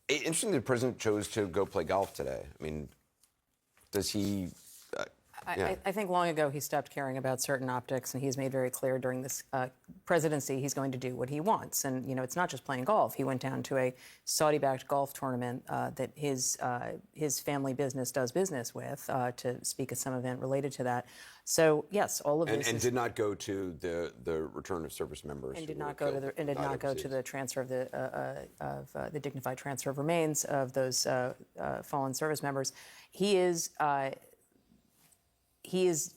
Interesting the president chose to go play golf today. I mean, does he... I think long ago he stopped caring about certain optics, and he's made very clear during this presidency he's going to do what he wants. And, you know, it's not just playing golf. He went down to a Saudi-backed golf tournament that his family business does business with to speak at some event related to that. So, yes, all of this and did not go to the return of service members. And did not go to the transfer of the dignified transfer of remains of those fallen service members. He is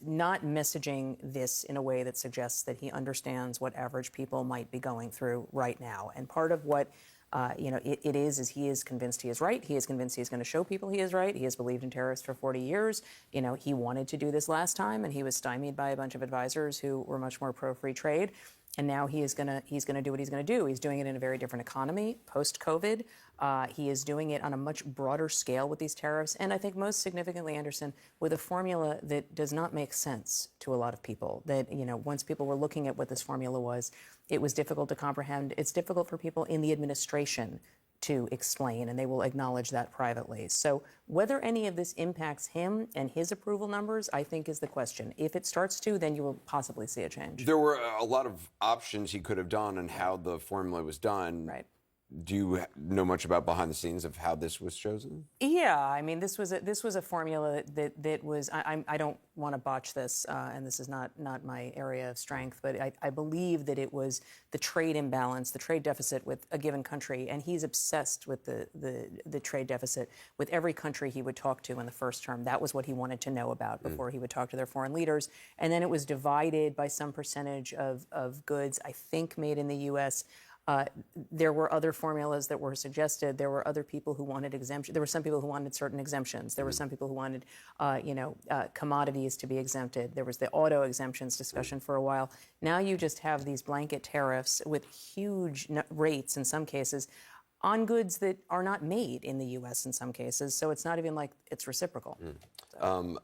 not messaging this in a way that suggests that he understands what average people might be going through right now. And part of what it is he is convinced he is right. He is convinced he's going to show people he is right. He has believed in terrorists for 40 years. You know, he wanted to do this last time, and he was stymied by a bunch of advisors who were much more pro-free trade. And now he's going to do what he's going to do. He's doing it in a very different economy, post-COVID. He is doing it on a much broader scale with these tariffs. And I think most significantly, Anderson, with a formula that does not make sense to a lot of people. That, you know, once people were looking at what this formula was, it was difficult to comprehend. It's difficult for people in the administration to explain, and they will acknowledge that privately. So whether any of this impacts him and his approval numbers, I think, is the question. If it starts to, then you will possibly see a change. There were a lot of options he could have done and how the formula was done. Right. Do you know much about behind the scenes of how this was chosen? Yeah, I mean, this was a formula that was. I don't want to botch this, and this is not my area of strength, but I believe that it was the trade imbalance, the trade deficit with a given country, and he's obsessed with the trade deficit with every country he would talk to in the first term. That was what he wanted to know about before he would talk to their foreign leaders, and then it was divided by some percentage of goods, I think, made in the U.S. There were other formulas that were suggested. There were other people who wanted exemptions. There were some people who wanted certain exemptions. There were some people who wanted, commodities to be exempted. There was the auto exemptions discussion for a while. Now you just have these blanket tariffs with huge rates in some cases on goods that are not made in the U.S. in some cases. So it's not even like it's reciprocal.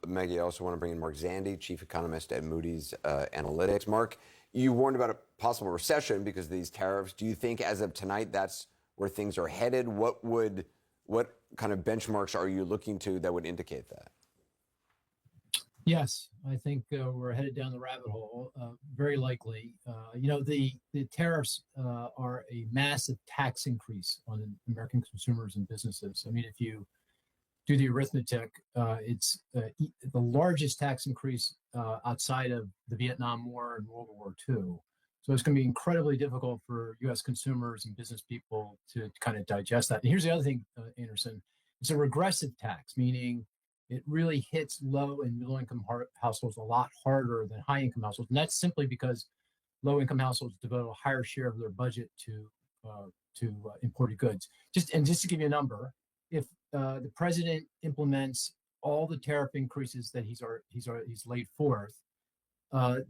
Maggie, I also want to bring in Mark Zandi, chief economist at Moody's Analytics. Mark, you warned about a possible recession because of these tariffs. Do you think as of tonight that's where things are headed? What kind of benchmarks are you looking to that would indicate that? Yes, I think we're headed down the rabbit hole, very likely. The tariffs are a massive tax increase on American consumers and businesses. I mean, if you do the arithmetic, it's the largest tax increase outside of the Vietnam War and World War II. So it's going to be incredibly difficult for U.S. consumers and business people to kind of digest that. And here's the other thing, Anderson. It's a regressive tax, meaning it really hits low and middle-income households a lot harder than high-income households. And that's simply because low-income households devote a higher share of their budget to imported goods. Just to give you a number, if the president implements all the tariff increases that he's laid forth,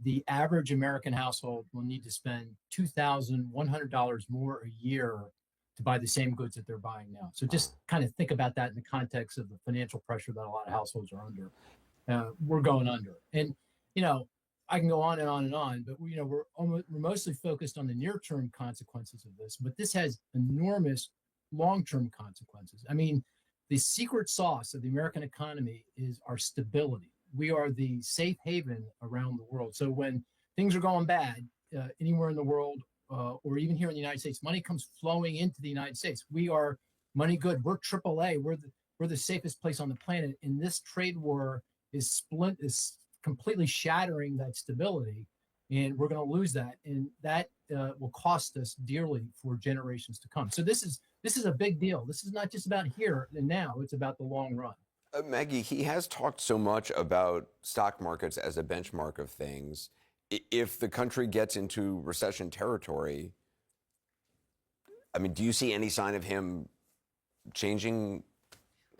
the average American household will need to spend $2,100 more a year to buy the same goods that they're buying now. So just kind of think about that in the context of the financial pressure that a lot of households are under. We're going under. And, I can go on and on and on, but we're mostly focused on the near-term consequences of this, but this has enormous long-term consequences. I mean, the secret sauce of the American economy is our stability. We are the safe haven around the world. So when things are going bad anywhere in the world, or even here in the United States, money comes flowing into the United States. We are money good. We're AAA. We're the safest place on the planet. And this trade war is completely shattering that stability, and we're going to lose that, and that will cost us dearly for generations to come. So this is a big deal. This is not just about here and now; it's about the long run. Maggie, he has talked so much about stock markets as a benchmark of things. If the country gets into recession territory, I mean, do you see any sign of him changing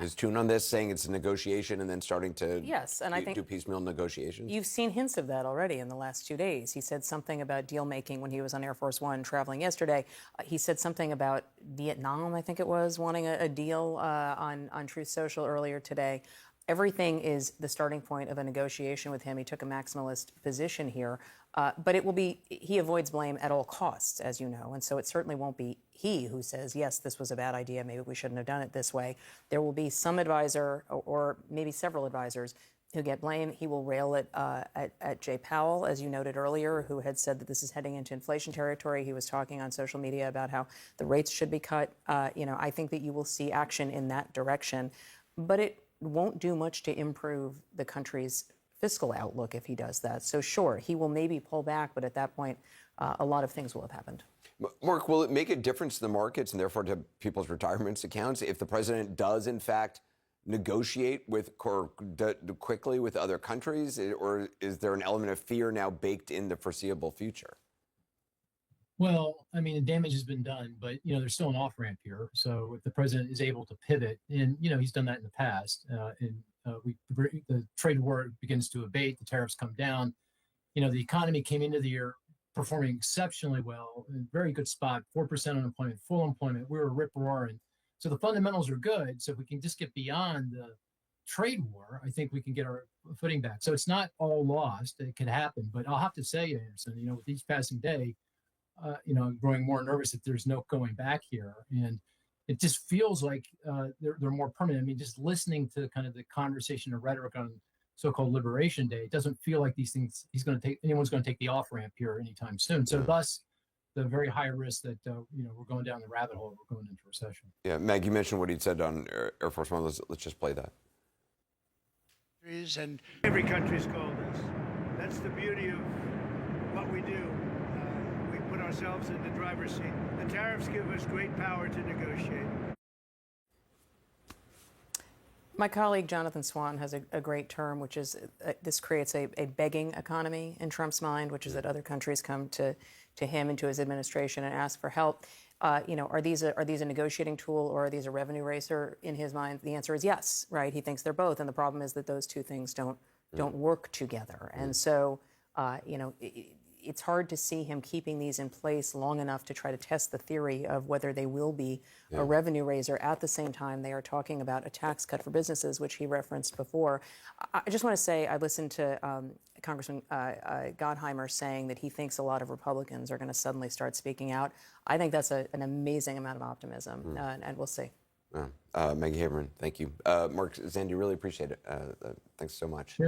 his tune on this, saying it's a negotiation and then starting to I think do piecemeal negotiations? You've seen hints of that already in the last 2 days. He said something about deal making when he was on Air Force One traveling yesterday. He said something about Vietnam, I think it was, wanting a deal on Truth Social earlier today. Everything is the starting point of a negotiation with him. He took a maximalist position here. But it will be, he avoids blame at all costs, as you know. And so it certainly won't be he who says, yes, this was a bad idea, maybe we shouldn't have done it this way. There will be some advisor or maybe several advisors who get blame. He will rail at Jay Powell, as you noted earlier, who had said that this is heading into inflation territory. He was talking on social media about how the rates should be cut. I think that you will see action in that direction, but it won't do much to improve the country's fiscal outlook if he does that. So sure, he will maybe pull back, but at that point, a lot of things will have happened. Mark, will it make a difference to the markets and therefore to people's retirement accounts if the president does, in fact, negotiate quickly with other countries, or is there an element of fear now baked in the foreseeable future? Well, I mean, the damage has been done, but there's still an off ramp here. So if the president is able to pivot, and he's done that in the past, the trade war begins to abate, the tariffs come down. The economy came into the year performing exceptionally well, in a very good spot, 4% unemployment, full employment. We were rip roaring. So the fundamentals are good. So if we can just get beyond the trade war, I think we can get our footing back. So it's not all lost. It could happen. But I'll have to say, Anderson, with each passing day, I'm growing more nervous that there's no going back here. And it just feels like they're more permanent. I mean, just listening to kind of the conversation or rhetoric on so-called Liberation Day, it doesn't feel like these things, anyone's going to take the off-ramp here anytime soon. So thus, the very high risk that, we're going down the rabbit hole, we're going into recession. Yeah, Meg, you mentioned what he'd said on Air Force One. Let's just play that. And every country's called us. That's the beauty of what we do. We put ourselves in the driver's seat. The tariffs give us great power to negotiate. My colleague Jonathan Swan has a great term, which is this creates a begging economy in Trump's mind, which is that other countries come to him and to his administration and ask for help. Are these a negotiating tool or are these a revenue raiser in his mind? The answer is yes, right? He thinks they're both, and the problem is that those two things don't work together. And so, it's hard to see him keeping these in place long enough to try to test the theory of whether they will be a revenue raiser. At the same time, they are talking about a tax cut for businesses, which he referenced before. I just want to say I listened to Congressman Gottheimer saying that he thinks a lot of Republicans are going to suddenly start speaking out. I think that's an amazing amount of optimism, and we'll see. Maggie Haberman, thank you. Mark Zandi, really appreciate it. Thanks so much. Sure.